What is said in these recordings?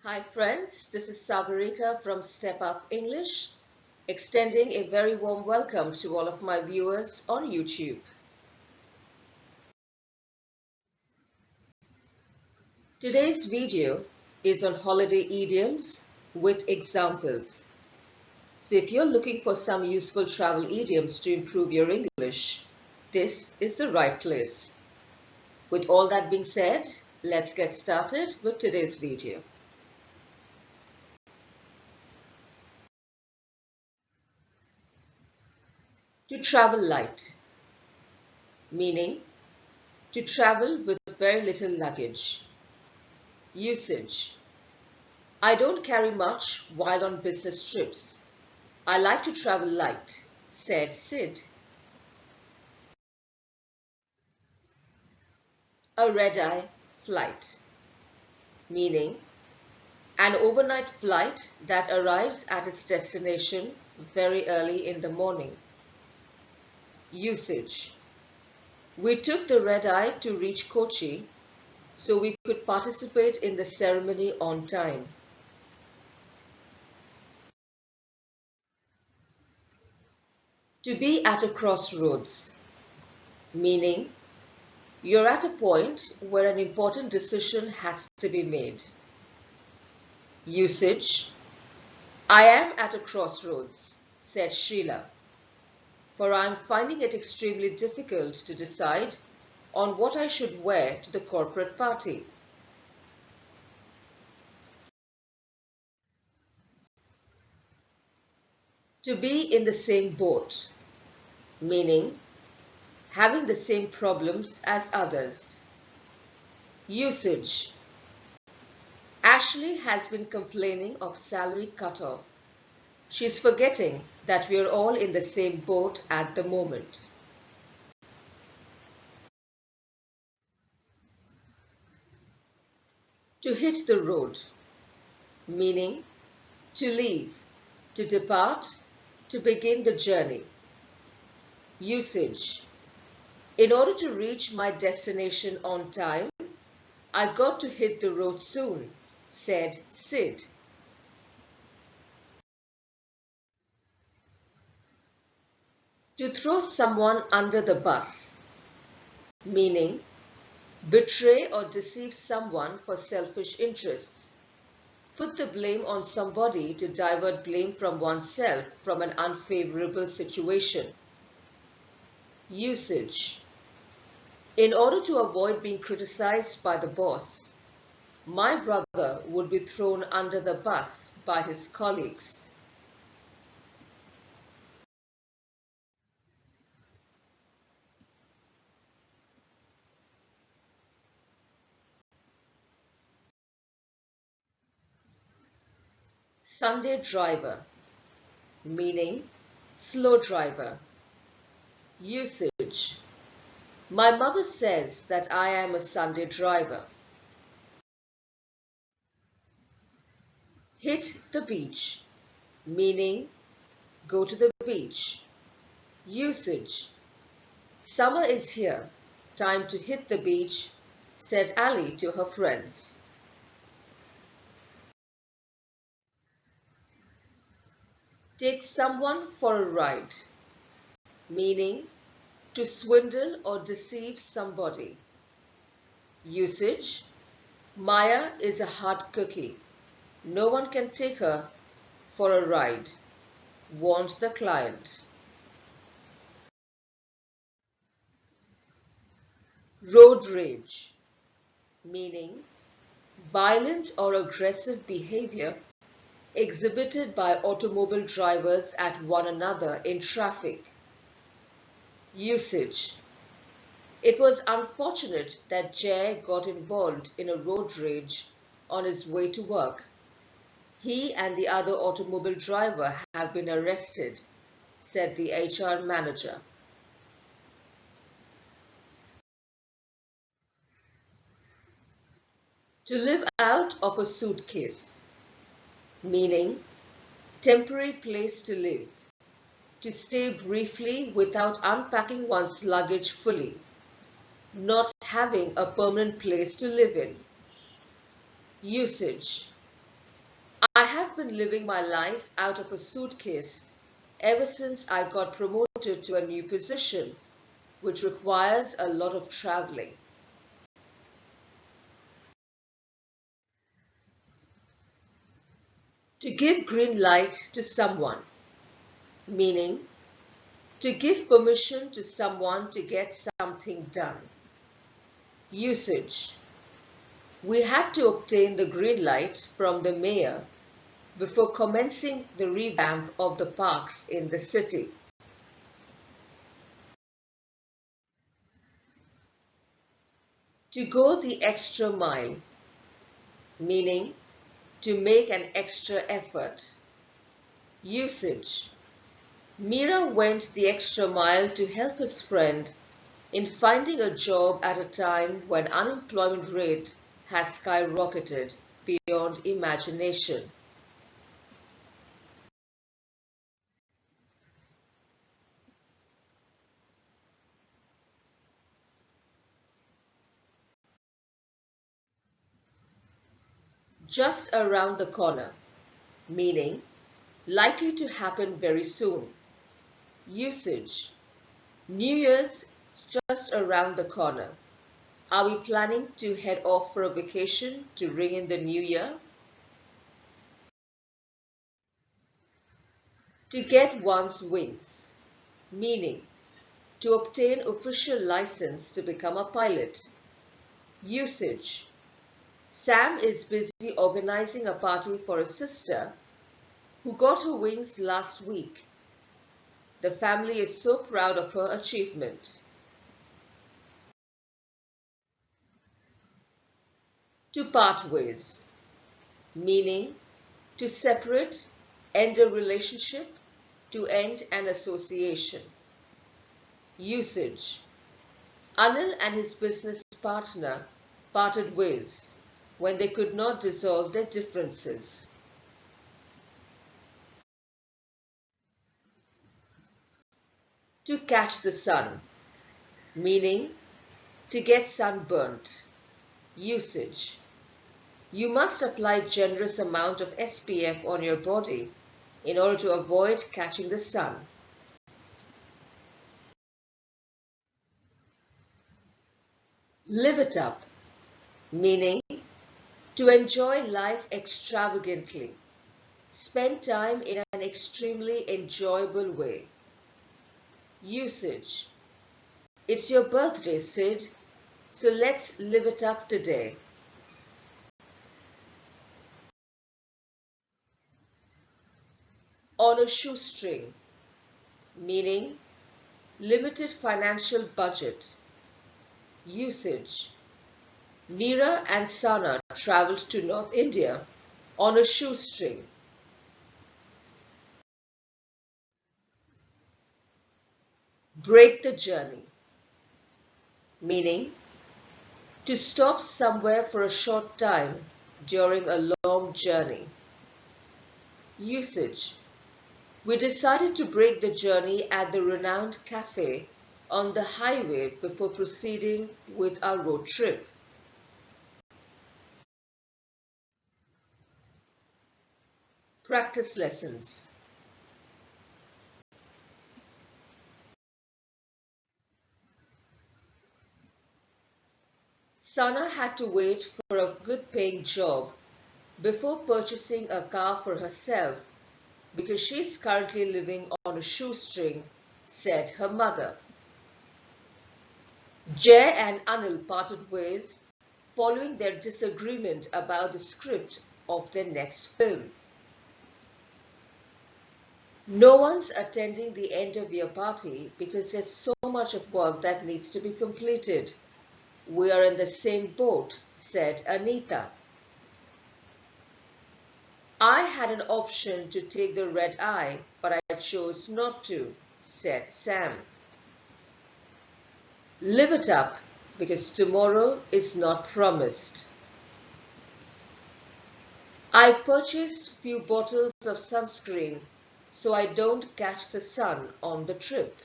Hi friends, this is Sagarika from Step Up English, extending a very warm welcome to all of my viewers on YouTube. Today's video is on holiday idioms with examples. So if you're looking for some useful travel idioms to improve your English, this is the right place. With all that being said, let's get started with today's video. To travel light, meaning to travel with very little luggage. Usage. I don't carry much while on business trips. I like to travel light, said Sid. A red-eye flight, meaning an overnight flight that arrives at its destination very early in the morning. Usage. We took the red-eye to reach Kochi so we could participate in the ceremony on time. To be at a crossroads, meaning you're at a point where an important decision has to be made. Usage. I am at a crossroads, said Sheila, for I am finding it extremely difficult to decide on what I should wear to the corporate party. To be in the same boat, meaning having the same problems as others. Usage. Ashley has been complaining of salary cut-off. She's forgetting that we're all in the same boat at the moment. To hit the road, meaning to leave, to depart, to begin the journey. Usage. In order to reach my destination on time, I got to hit the road soon, said Sid. To throw someone under the bus, meaning betray or deceive someone for selfish interests. Put the blame on somebody to divert blame from oneself from an unfavorable situation. Usage. In order to avoid being criticized by the boss, my brother would be thrown under the bus by his colleagues. Sunday driver, meaning slow driver. Usage. My mother says that I am a Sunday driver. Hit the beach, meaning go to the beach. Usage. Summer is here. Time to hit the beach, said Ali to her friends. Take someone for a ride, meaning to swindle or deceive somebody. Usage. Maya is a hard cookie. No one can take her for a ride, warned the client. Road rage, meaning violent or aggressive behavior exhibited by automobile drivers at one another in traffic. Usage. It was unfortunate that Jay got involved in a road rage on his way to work. He and the other automobile driver have been arrested, said the HR manager. To live out of a suitcase, meaning temporary place to live, to stay briefly without unpacking one's luggage fully, not having a permanent place to live in. Usage. have been living my life out of a suitcase ever since I got promoted to a new position, which requires a lot of traveling. To give green light to someone, meaning to give permission to someone to get something done. Usage. We had to obtain the green light from the mayor before commencing the revamp of the parks in the city. To go the extra mile, meaning to make an extra effort. Usage. Mira went the extra mile to help his friend in finding a job at a time when unemployment rate has skyrocketed beyond imagination. Just around the corner, meaning likely to happen very soon. Usage. New Year's just around the corner. Are we planning to head off for a vacation to ring in the new year? To get one's wings, meaning to obtain official license to become a pilot. Usage. Sam is busy organizing a party for a sister who got her wings last week. The family is so proud of her achievement. To part ways, meaning to separate, end a relationship, to end an association. Usage. Anil and his business partner parted ways when they could not dissolve their differences. To catch the sun, meaning to get sunburnt. Usage. You must apply generous amount of SPF on your body in order to avoid catching the sun. Live it up, meaning to enjoy life extravagantly. Spend time in an extremely enjoyable way. Usage. It's your birthday, Sid, so let's live it up today. On a shoestring, meaning limited financial budget. Usage. Meera and Sana traveled to North India on a shoestring. Break the journey, meaning to stop somewhere for a short time during a long journey. Usage. We decided to break the journey at the renowned cafe on the highway before proceeding with our road trip. Practice lessons. Sana had to wait for a good paying job before purchasing a car for herself because she's currently living on a shoestring, said her mother. Jay and Anil parted ways following their disagreement about the script of their next film. No one's attending the end of year party because there's so much of work that needs to be completed. We are in the same boat, said Anita. I had an option to take the red eye, but I chose not to, said Sam. Live it up, because tomorrow is not promised. I purchased few bottles of sunscreen so I don't catch the sun on the trip.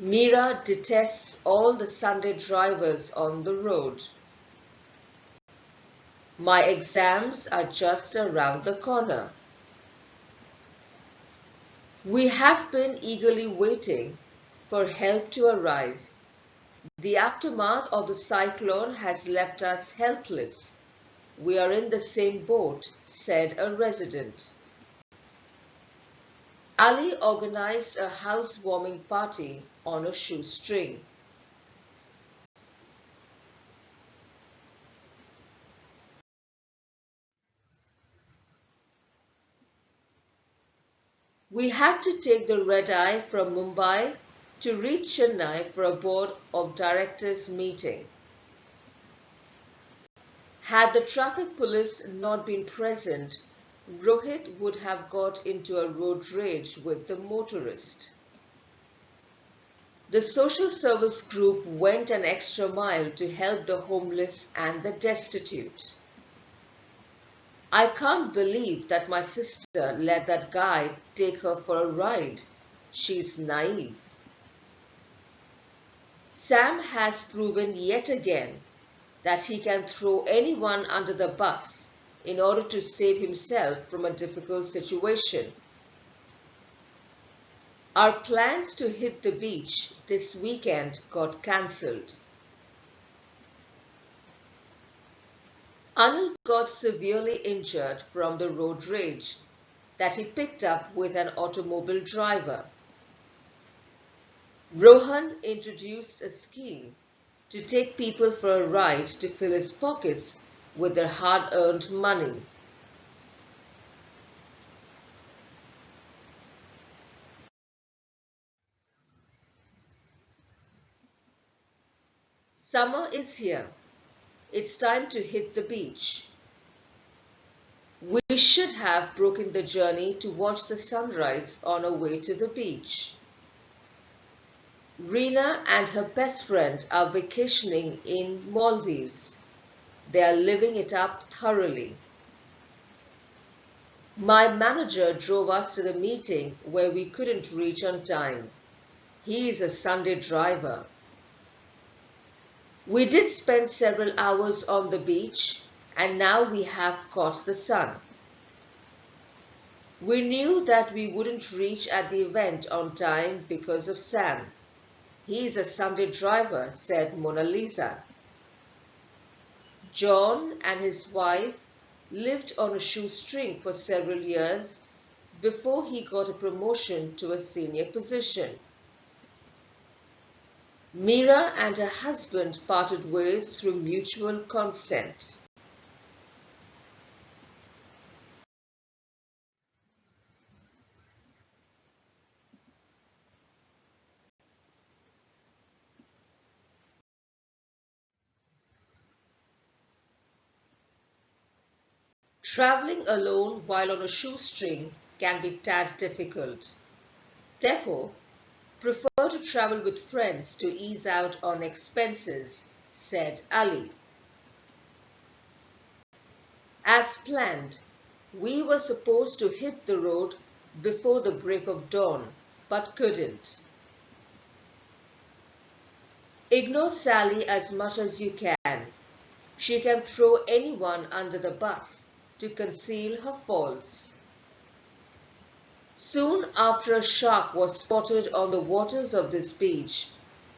Meera detests all the Sunday drivers on the road. My exams are just around the corner. We have been eagerly waiting for help to arrive. The aftermath of the cyclone has left us helpless. We are in the same boat, said a resident. Ali organized a housewarming party on a shoestring. We had to take the red-eye from Mumbai to reach Chennai for a board of directors meeting. Had the traffic police not been present, Rohit would have got into a road rage with the motorist. The social service group went an extra mile to help the homeless and the destitute. I can't believe that my sister let that guy take her for a ride. She's naive. Sam has proven yet again that he can throw anyone under the bus in order to save himself from a difficult situation. Our plans to hit the beach this weekend got cancelled. Anil got severely injured from the road rage that he picked up with an automobile driver. Rohan introduced a scheme to take people for a ride to fill his pockets with their hard-earned money. Summer is here. It's time to hit the beach. We should have broken the journey to watch the sunrise on our way to the beach. Reena and her best friend are vacationing in Maldives. They are living it up thoroughly. My manager drove us to the meeting where we couldn't reach on time. He is a Sunday driver. We did spend several hours on the beach and now we have caught the sun. We knew that we wouldn't reach at the event on time because of Sam. He is a Sunday driver, said Mona Lisa. John and his wife lived on a shoestring for several years before he got a promotion to a senior position. Meera and her husband parted ways through mutual consent. Traveling alone while on a shoestring can be tad difficult. Therefore, prefer to travel with friends to ease out on expenses, said Ali. As planned, we were supposed to hit the road before the break of dawn, but couldn't. Ignore Sally as much as you can. She can throw anyone under the bus to conceal her faults. Soon after a shark was spotted on the waters of this beach,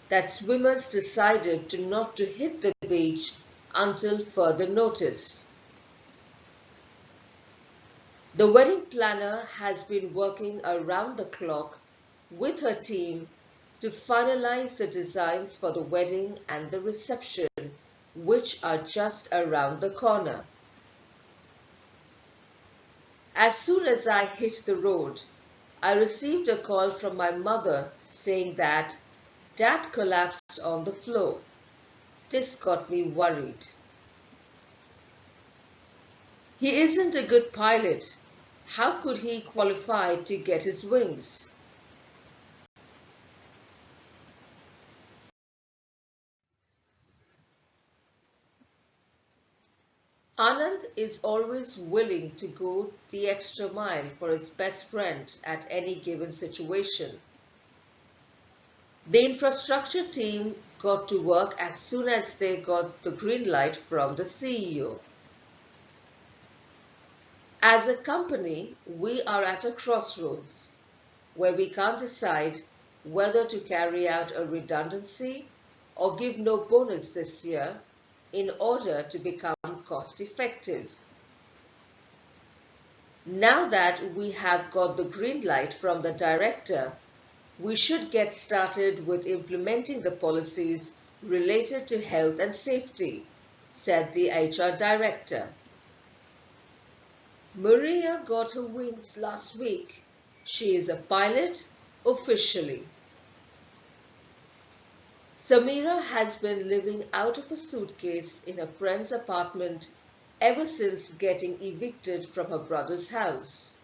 that swimmers decided not to hit the beach until further notice. The wedding planner has been working around the clock with her team to finalize the designs for the wedding and the reception, which are just around the corner. As soon as I hit the road, I received a call from my mother saying that Dad collapsed on the floor. This got me worried. He isn't a good pilot. How could he qualify to get his wings? Anand is always willing to go the extra mile for his best friend at any given situation. The infrastructure team got to work as soon as they got the green light from the CEO. As a company, we are at a crossroads where we can't decide whether to carry out a redundancy or give no bonus this year in order to become cost effective. Now that we have got the green light from the director, we should get started with implementing the policies related to health and safety, said the HR director. Maria got her wings last week. She is a pilot officially. Samira has been living out of a suitcase in a friend's apartment ever since getting evicted from her brother's house.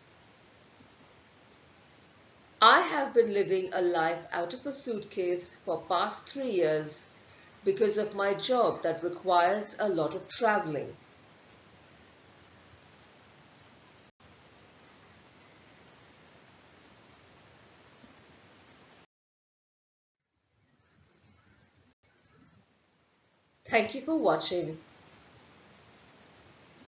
I have been living a life out of a suitcase for past 3 years because of my job that requires a lot of traveling. Thank you for watching.